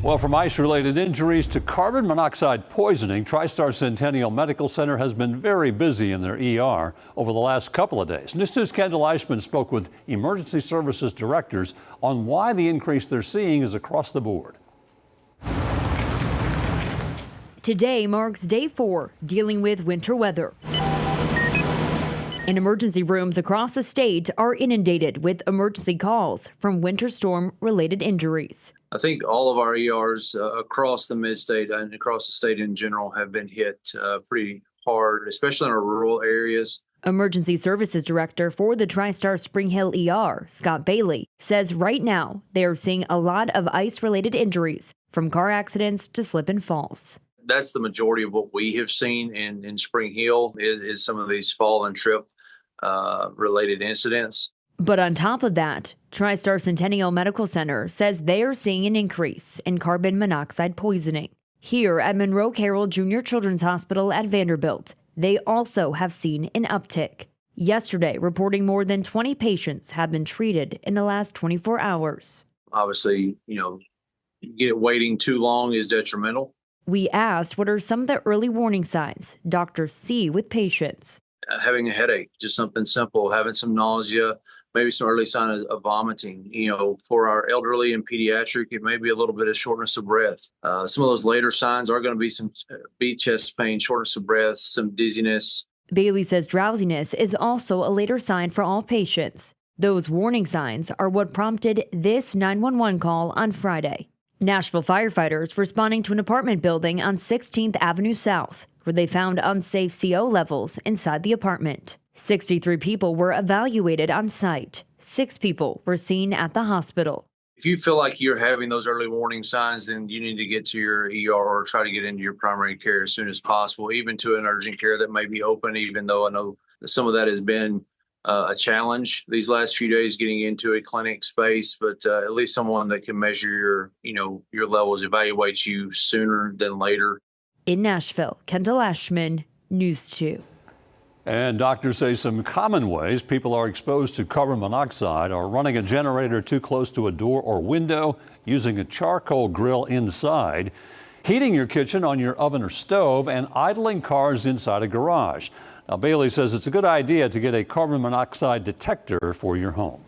Well, from ice-related injuries to carbon monoxide poisoning, TriStar Centennial Medical Center has been very busy in their ER over the last couple of days. News Kendall Eichman spoke with emergency services directors on why the increase they're seeing is across the board. Today marks day 4 dealing with winter weather. And emergency rooms across the state are inundated with emergency calls from winter storm-related injuries. I think all of our ERs across the mid-state and across the state in general have been hit pretty hard, especially in our rural areas. Emergency Services Director for the TriStar Spring Hill ER, Scott Bailey, says right now they are seeing a lot of ice-related injuries, from car accidents to slip and falls. That's the majority of what we have seen in Spring Hill is some of these fall and trip related incidents. But on top of that, TriStar Centennial Medical Center says they are seeing an increase in carbon monoxide poisoning. Here at Monroe Carroll Junior Children's Hospital at Vanderbilt, they also have seen an uptick. Yesterday, reporting more than 20 patients have been treated in the last 24 hours. Obviously, waiting too long is detrimental. We asked what are some of the early warning signs doctors see with patients. Having a headache, just something simple, having some nausea, maybe some early signs of vomiting. For our elderly and pediatric, it may be a little bit of shortness of breath. Some of those later signs are going to be chest pain, shortness of breath, some dizziness. Bailey says drowsiness is also a later sign for all patients. Those warning signs are what prompted this 911 call on Friday. Nashville firefighters responding to an apartment building on 16th Avenue South, where they found unsafe CO levels inside the apartment. 63 people were evaluated on site. 6 people were seen at the hospital. If you feel like you're having those early warning signs, then you need to get to your ER or try to get into your primary care as soon as possible, even to an urgent care that may be open, even though I know that some of that has been a challenge these last few days getting into a clinic space, but at least someone that can measure your levels, evaluate you sooner than later. In Nashville, Kendall Eichman, News 2. And doctors say some common ways people are exposed to carbon monoxide are running a generator too close to a door or window, using a charcoal grill inside, heating your kitchen on your oven or stove, and idling cars inside a garage. Now, Bailey says it's a good idea to get a carbon monoxide detector for your home.